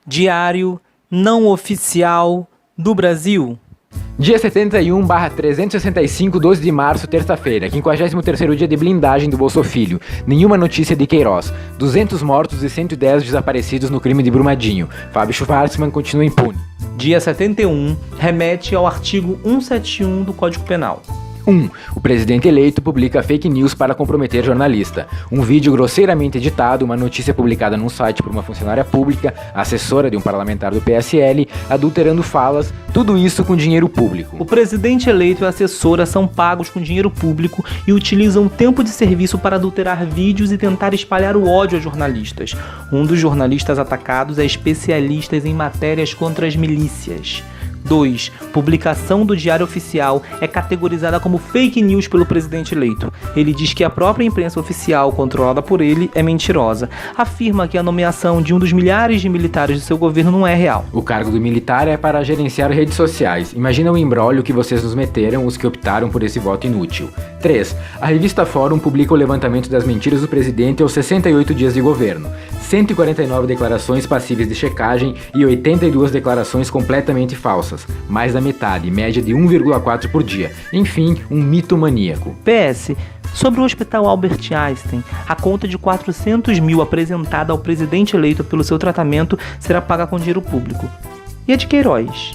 Diário não oficial do Brasil. Dia 71/365, 12 de março, terça-feira, 53º dia de blindagem do Bolso Filho. Nenhuma notícia de Queiroz. 200 mortos e 110 desaparecidos no crime de Brumadinho. Fábio Schwartzman continua impune. Dia 71 remete ao artigo 171 do Código Penal. 1. O presidente eleito publica fake news para comprometer jornalista. Um vídeo grosseiramente editado, uma notícia publicada num site por uma funcionária pública, assessora de um parlamentar do PSL, adulterando falas, tudo isso com dinheiro público. O presidente eleito e a assessora são pagos com dinheiro público e utilizam tempo de serviço para adulterar vídeos e tentar espalhar o ódio a jornalistas. Um dos jornalistas atacados é especialista em matérias contra as milícias. 2. Publicação do Diário Oficial é categorizada como fake news pelo presidente eleito. Ele diz que a própria imprensa oficial, controlada por ele, é mentirosa. Afirma que a nomeação de um dos milhares de militares do seu governo não é real. O cargo do militar é para gerenciar redes sociais. Imagina o imbróglio que vocês nos meteram, os que optaram por esse voto inútil. 3. A revista Fórum publica o levantamento das mentiras do presidente aos 68 dias de governo. 149 declarações passíveis de checagem e 82 declarações completamente falsas. Mais da metade, média de 1,4 por dia. Enfim, um mito maníaco. PS. Sobre o Hospital Albert Einstein, a conta de 400 mil apresentada ao presidente eleito pelo seu tratamento será paga com dinheiro público. E a de Queiroz?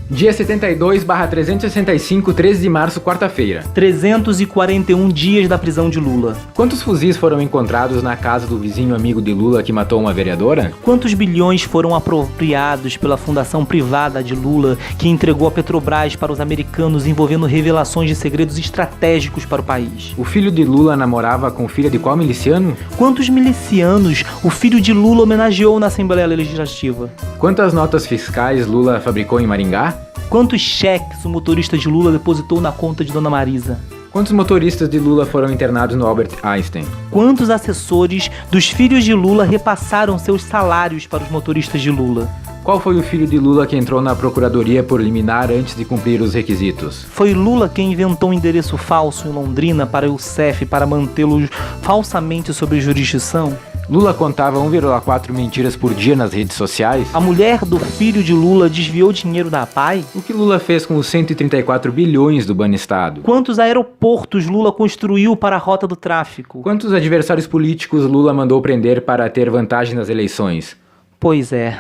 Dia 72/365, 13 de março, quarta-feira. 341 dias da prisão de Lula. Quantos fuzis foram encontrados na casa do vizinho amigo de Lula que matou uma vereadora? Quantos bilhões foram apropriados pela fundação privada de Lula que entregou a Petrobras para os americanos envolvendo revelações de segredos estratégicos para o país? O filho de Lula namorava com filha de qual miliciano? Quantos milicianos o filho de Lula homenageou na Assembleia Legislativa? Quantas notas fiscais Lula fabricou em Maringá? Quantos cheques o motorista de Lula depositou na conta de Dona Marisa? Quantos motoristas de Lula foram internados no Albert Einstein? Quantos assessores dos filhos de Lula repassaram seus salários para os motoristas de Lula? Qual foi o filho de Lula que entrou na procuradoria por liminar antes de cumprir os requisitos? Foi Lula quem inventou um endereço falso em Londrina para o CEF para mantê-lo falsamente sob jurisdição? Lula contava 1,4 mentiras por dia nas redes sociais? A mulher do filho de Lula desviou dinheiro da APAI? O que Lula fez com os 134 bilhões do Banestado? Quantos aeroportos Lula construiu para a rota do tráfico? Quantos adversários políticos Lula mandou prender para ter vantagem nas eleições? Pois é,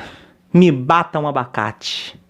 me bata um abacate.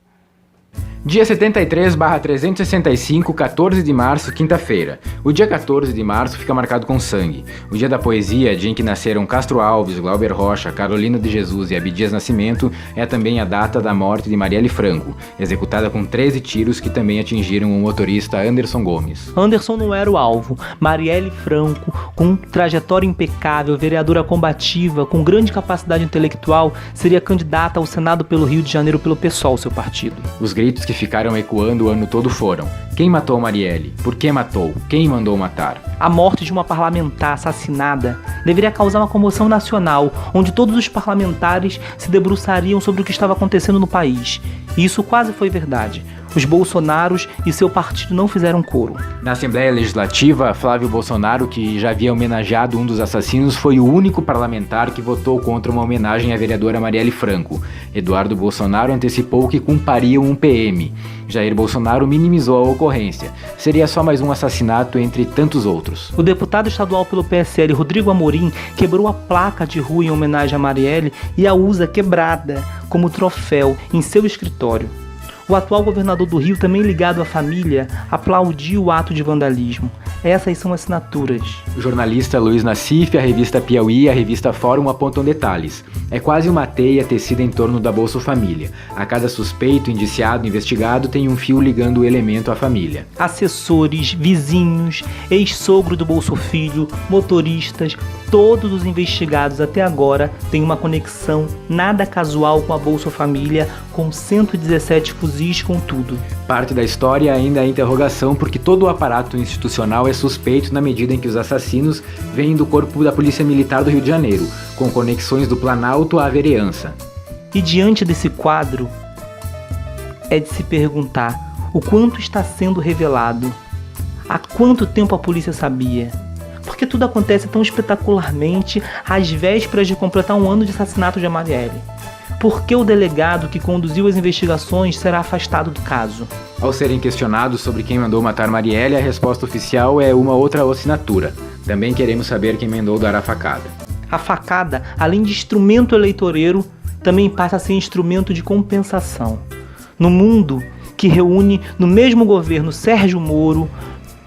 Dia 73/365, 14 de março, quinta-feira. O dia 14 de março fica marcado com sangue. O dia da poesia, dia em que nasceram Castro Alves, Glauber Rocha, Carolina de Jesus e Abdias Nascimento, é também a data da morte de Marielle Franco, executada com 13 tiros que também atingiram o motorista Anderson Gomes. Anderson não era o alvo. Marielle Franco, com trajetória impecável, vereadora combativa, com grande capacidade intelectual, seria candidata ao Senado pelo Rio de Janeiro pelo PSOL, seu partido. Os gritos que ficaram ecoando o ano todo foram: quem matou Marielle? Por que matou? Quem mandou matar? A morte de uma parlamentar assassinada deveria causar uma comoção nacional, onde todos os parlamentares se debruçariam sobre o que estava acontecendo no país. E isso quase foi verdade. Os Bolsonaros e seu partido não fizeram coro. Na Assembleia Legislativa, Flávio Bolsonaro, que já havia homenageado um dos assassinos, foi o único parlamentar que votou contra uma homenagem à vereadora Marielle Franco. Eduardo Bolsonaro antecipou que culpariam um PM. Jair Bolsonaro minimizou a ocorrência. Seria só mais um assassinato entre tantos outros. O deputado estadual pelo PSL, Rodrigo Amorim, quebrou a placa de rua em homenagem a Marielle e a usa quebrada como troféu em seu escritório. O atual governador do Rio, também ligado à família, aplaudiu o ato de vandalismo. Essas são assinaturas. O jornalista Luiz Nassif, a revista Piauí e a revista Fórum apontam detalhes. É quase uma teia tecida em torno da Bolsa Família. A cada suspeito, indiciado, investigado tem um fio ligando o elemento à família. Assessores, vizinhos, ex-sogro do Bolso Filho, motoristas, todos os investigados até agora têm uma conexão nada casual com a Bolsa Família, com 117 fuzis com tudo. Parte da história ainda é interrogação porque todo o aparato institucional é suspeito na medida em que os assassinos vêm do corpo da Polícia Militar do Rio de Janeiro, com conexões do Planalto à vereança. E diante desse quadro, é de se perguntar o quanto está sendo revelado, há quanto tempo a polícia sabia. Porque tudo acontece tão espetacularmente às vésperas de completar um ano de assassinato de Marielle. por que o delegado que conduziu as investigações será afastado do caso? Ao serem questionados sobre quem mandou matar Marielle, a resposta oficial é uma outra assinatura. Também queremos saber quem mandou dar a facada. A facada, além de instrumento eleitoreiro, também passa a ser instrumento de compensação. No mundo que reúne no mesmo governo Sérgio Moro,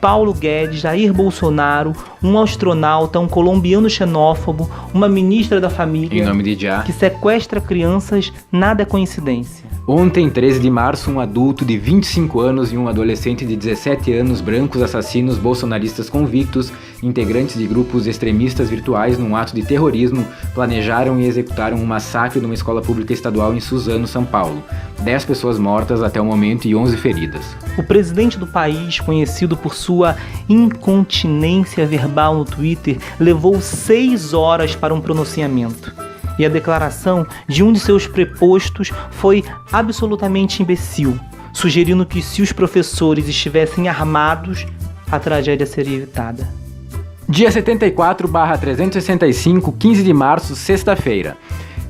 Paulo Guedes, Jair Bolsonaro, um astronauta, um colombiano xenófobo, uma ministra da família, Em nome de Já, que sequestra crianças, nada é coincidência. Ontem, 13 de março, um adulto de 25 anos e um adolescente de 17 anos, brancos assassinos bolsonaristas convictos, integrantes de grupos extremistas virtuais num ato de terrorismo, planejaram e executaram um massacre numa escola pública estadual em Suzano, São Paulo. 10 pessoas mortas até o momento e 11 feridas. O presidente do país, conhecido por sua incontinência verbal no Twitter, levou 6 horas para um pronunciamento. E a declaração de um de seus prepostos foi absolutamente imbecil, sugerindo que se os professores estivessem armados, a tragédia seria evitada. Dia 74/365, 15 de março, sexta-feira.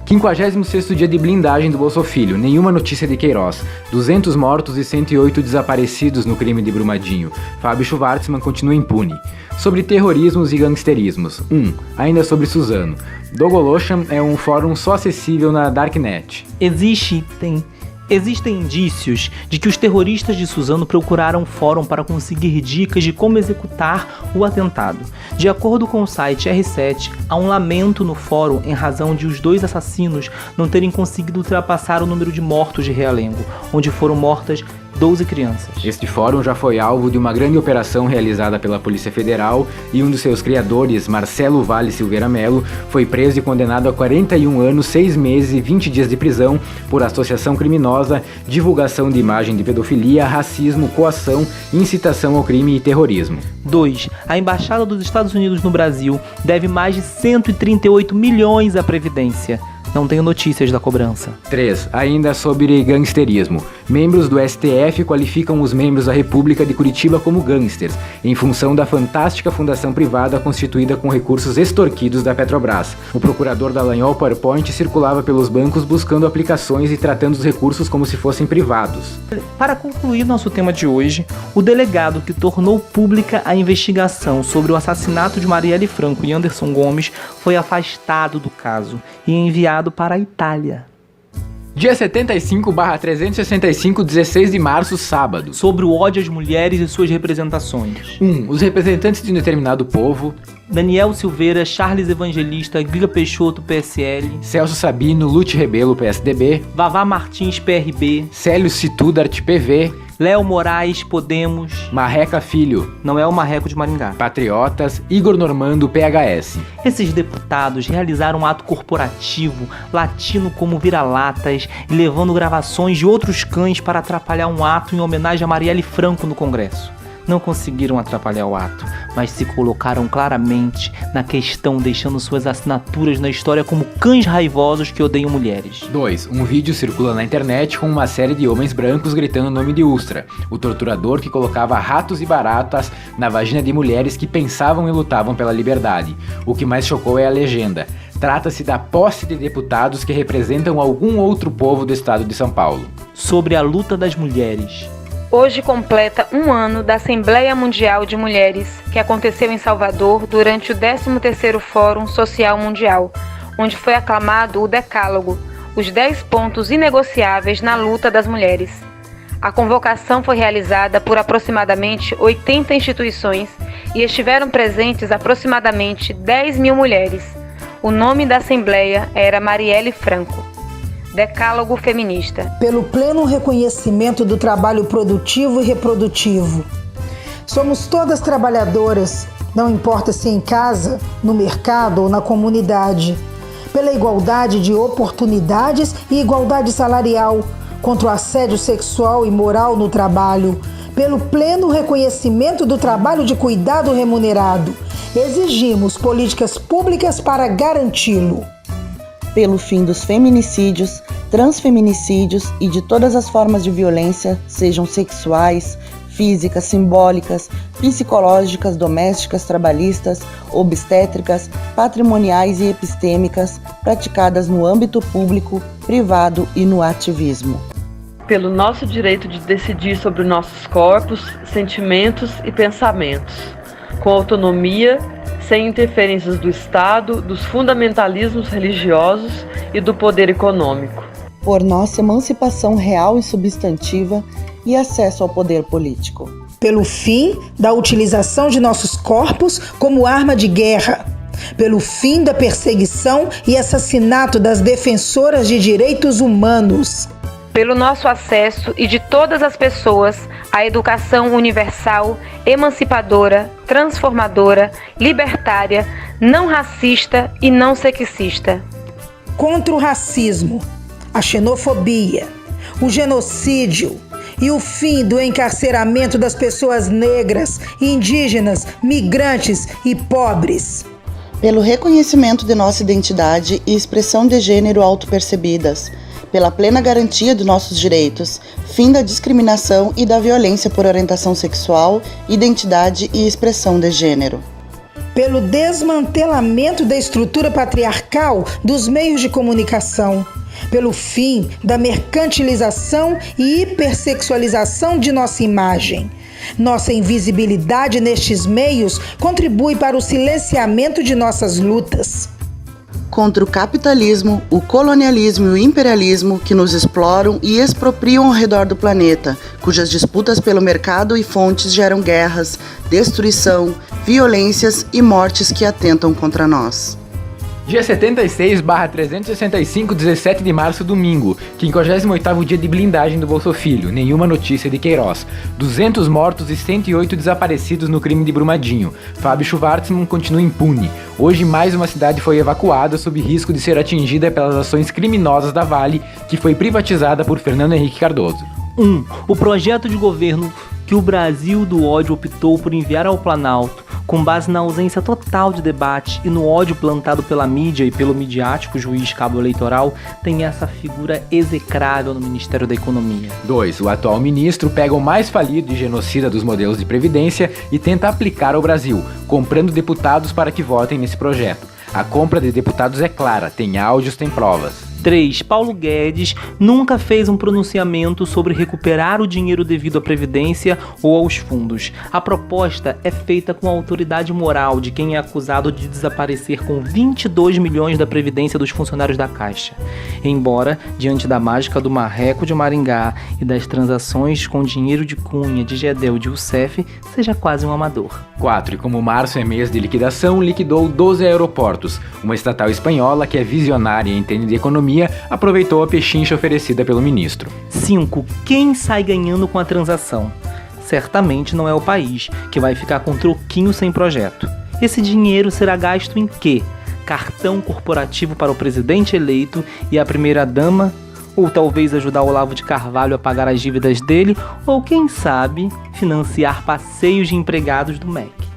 56º dia de blindagem do Bolso Filho, nenhuma notícia de Queiroz. 200 mortos e 108 desaparecidos no crime de Brumadinho. Fábio Schwartzman continua impune. Sobre terrorismos e gangsterismos. 1. Ainda sobre Suzano. Dogolosham é um fórum só acessível na Darknet. Existem indícios de que os terroristas de Suzano procuraram o fórum para conseguir dicas de como executar o atentado. De acordo com o site R7, há um lamento no fórum em razão de os 2 assassinos não terem conseguido ultrapassar o número de mortos de Realengo, onde foram mortas 12 crianças. Este fórum já foi alvo de uma grande operação realizada pela Polícia Federal e um dos seus criadores, Marcelo Vale Silveira Melo, foi preso e condenado a 41 anos, 6 meses e 20 dias de prisão por associação criminosa, divulgação de imagem de pedofilia, racismo, coação, incitação ao crime e terrorismo. 2. A Embaixada dos Estados Unidos no Brasil deve mais de 138 milhões à Previdência. Não tenho notícias da cobrança. 3. Ainda sobre gangsterismo. Membros do STF qualificam os membros da República de Curitiba como gangsters, em função da fantástica fundação privada constituída com recursos extorquidos da Petrobras. O procurador Dallagnol PowerPoint circulava pelos bancos buscando aplicações e tratando os recursos como se fossem privados. Para concluir nosso tema de hoje, o delegado que tornou pública a investigação sobre o assassinato de Marielle Franco e Anderson Gomes foi afastado do caso e enviado para a Itália. Dia 75/365, 16 de março, sábado. Sobre o ódio às mulheres e suas representações. 1. Os representantes de um determinado povo. Daniel Silveira, Charles Evangelista, Guga Peixoto, PSL. Celso Sabino, Lute Rebelo, PSDB. Vavá Martins, PRB. Célio Situdart, PV. Léo Moraes, Podemos. Marreca Filho. Não é o Marreco de Maringá. Patriotas. Igor Normando, PHS. Esses deputados realizaram um ato corporativo, latindo como vira-latas e levando gravações de outros cães para atrapalhar um ato em homenagem a Marielle Franco no Congresso. Não conseguiram atrapalhar o ato, mas se colocaram claramente na questão, deixando suas assinaturas na história como cães raivosos que odeiam mulheres. 2. Um vídeo circula na internet com uma série de homens brancos gritando o nome de Ustra, o torturador que colocava ratos e baratas na vagina de mulheres que pensavam e lutavam pela liberdade. O que mais chocou é a legenda. Trata-se da posse de deputados que representam algum outro povo do estado de São Paulo. Sobre a luta das mulheres. Hoje completa um ano da Assembleia Mundial de Mulheres, que aconteceu em Salvador durante o 13º Fórum Social Mundial, onde foi aclamado o Decálogo, os 10 pontos inegociáveis na luta das mulheres. A convocação foi realizada por aproximadamente 80 instituições e estiveram presentes aproximadamente 10 mil mulheres. O nome da Assembleia era Marielle Franco. Decálogo Feminista. Pelo pleno reconhecimento do trabalho produtivo e reprodutivo. Somos todas trabalhadoras, não importa se em casa, no mercado ou na comunidade. Pela igualdade de oportunidades e igualdade salarial, contra o assédio sexual e moral no trabalho. Pelo pleno reconhecimento do trabalho de cuidado remunerado. Exigimos políticas públicas para garanti-lo. Pelo fim dos feminicídios, transfeminicídios e de todas as formas de violência, sejam sexuais, físicas, simbólicas, psicológicas, domésticas, trabalhistas, obstétricas, patrimoniais e epistêmicas, praticadas no âmbito público, privado e no ativismo. Pelo nosso direito de decidir sobre nossos corpos, sentimentos e pensamentos, com autonomia, sem interferências do Estado, dos fundamentalismos religiosos e do poder econômico. Por nossa emancipação real e substantiva e acesso ao poder político. Pelo fim da utilização de nossos corpos como arma de guerra. Pelo fim da perseguição e assassinato das defensoras de direitos humanos. Pelo nosso acesso e de todas as pessoas à educação universal, emancipadora, transformadora, libertária, não racista e não sexista. Contra o racismo, a xenofobia, o genocídio e o fim do encarceramento das pessoas negras, indígenas, migrantes e pobres. Pelo reconhecimento de nossa identidade e expressão de gênero autopercebidas, pela plena garantia dos nossos direitos, fim da discriminação e da violência por orientação sexual, identidade e expressão de gênero. Pelo desmantelamento da estrutura patriarcal dos meios de comunicação, pelo fim da mercantilização e hipersexualização de nossa imagem. Nossa invisibilidade nestes meios contribui para o silenciamento de nossas lutas. Contra o capitalismo, o colonialismo e o imperialismo que nos exploram e expropriam ao redor do planeta, cujas disputas pelo mercado e fontes geram guerras, destruição, violências e mortes que atentam contra nós. Dia 76/365, 17 de março, domingo, 58º dia de blindagem do Bolsa Filho, nenhuma notícia de Queiroz. 200 mortos e 108 desaparecidos no crime de Brumadinho. Fábio Schwartzman continua impune. Hoje mais uma cidade foi evacuada sob risco de ser atingida pelas ações criminosas da Vale, que foi privatizada por Fernando Henrique Cardoso. 1. O projeto de governo que o Brasil do ódio optou por enviar ao Planalto, com base na ausência total de debate e no ódio plantado pela mídia e pelo midiático juiz cabo eleitoral, tem essa figura execrável no Ministério da Economia. 2. O atual ministro pega o mais falido e genocida dos modelos de previdência e tenta aplicar ao Brasil, comprando deputados para que votem nesse projeto. A compra de deputados é clara, tem áudios, tem provas. 3. Paulo Guedes nunca fez um pronunciamento sobre recuperar o dinheiro devido à Previdência ou aos fundos. A proposta é feita com a autoridade moral de quem é acusado de desaparecer com 22 milhões da Previdência dos funcionários da Caixa. Embora, diante da mágica do Marreco de Maringá e das transações com dinheiro de Cunha, de Gedel e de Rousseff, seja quase um amador. 4. E como março é mês de liquidação, liquidou 12 aeroportos. Uma estatal espanhola que é visionária e entende de economia aproveitou a pechincha oferecida pelo ministro. 5. Quem sai ganhando com a transação? Certamente não é o país, que vai ficar com troquinho sem projeto. Esse dinheiro será gasto em quê? Cartão corporativo para o presidente eleito e a primeira-dama? Ou talvez ajudar Olavo de Carvalho a pagar as dívidas dele? Ou quem sabe, financiar passeios de empregados do MEC?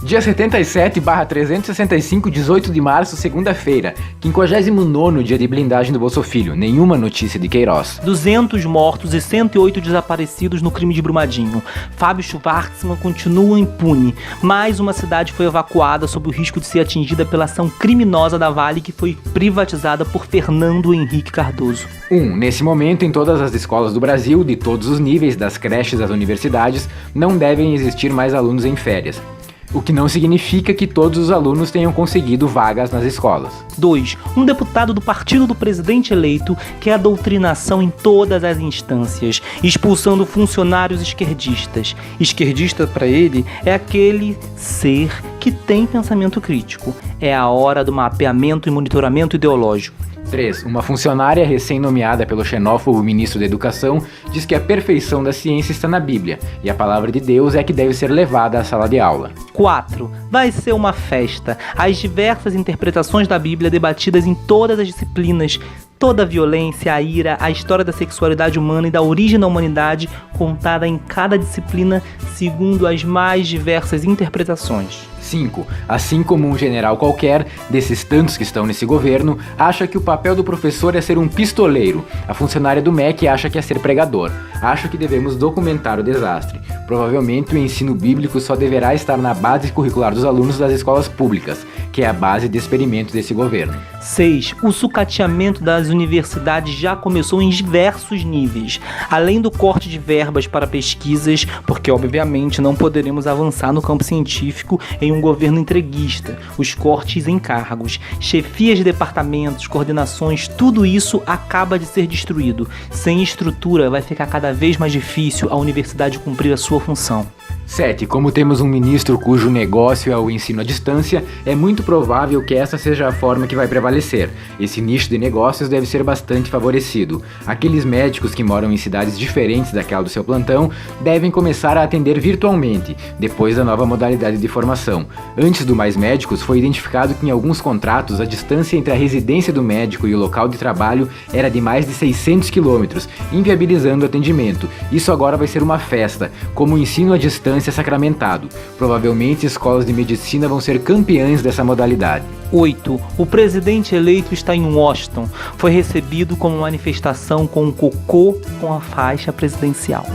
Dia 77/365, 18 de março, segunda-feira, 59º dia de blindagem do Bolsa Filho, nenhuma notícia de Queiroz. 200 mortos e 108 desaparecidos no crime de Brumadinho. Fábio Schwartzman continua impune. Mais uma cidade foi evacuada sob o risco de ser atingida pela ação criminosa da Vale, que foi privatizada por Fernando Henrique Cardoso. 1. Nesse momento, em todas as escolas do Brasil, de todos os níveis, das creches às universidades, não devem existir mais alunos em férias. O que não significa que todos os alunos tenham conseguido vagas nas escolas. 2. Um deputado do partido do presidente eleito quer a doutrinação em todas as instâncias, expulsando funcionários esquerdistas. Esquerdista, para ele, é aquele ser que tem pensamento crítico. É a hora do mapeamento e monitoramento ideológico. 3. Uma funcionária recém-nomeada pelo xenófobo ministro da Educação diz que a perfeição da ciência está na Bíblia e a palavra de Deus é que deve ser levada à sala de aula. 4. Vai ser uma festa. As diversas interpretações da Bíblia debatidas em todas as disciplinas, toda a violência, a ira, a história da sexualidade humana e da origem da humanidade contada em cada disciplina segundo as mais diversas interpretações. 5. Assim como um general qualquer, desses tantos que estão nesse governo, acha que o papel do professor é ser um pistoleiro. A funcionária do MEC acha que é ser pregador. Acho que devemos documentar o desastre. Provavelmente o ensino bíblico só deverá estar na base curricular dos alunos das escolas públicas, que é a base de experimento desse governo. 6. O sucateamento das universidades já começou em diversos níveis. Além do corte de verbas para pesquisas, porque obviamente não poderemos avançar no campo científico em um governo entreguista, os cortes em cargos, chefias de departamentos, coordenações, tudo isso acaba de ser destruído. Sem estrutura, vai ficar cada vez mais difícil a universidade cumprir a sua função. 7. Como temos um ministro cujo negócio é o ensino à distância, é muito provável que essa seja a forma que vai prevalecer. Esse nicho de negócios deve ser bastante favorecido. Aqueles médicos que moram em cidades diferentes daquela do seu plantão devem começar a atender virtualmente, depois da nova modalidade de formação. Antes do Mais Médicos, foi identificado que em alguns contratos a distância entre a residência do médico e o local de trabalho era de mais de 600 quilômetros, inviabilizando o atendimento. Isso agora vai ser uma festa, como o ensino à distância sacramentado. Provavelmente escolas de medicina vão ser campeãs dessa modalidade. 8. O presidente eleito está em Washington. Foi recebido como manifestação com um cocô com a faixa presidencial.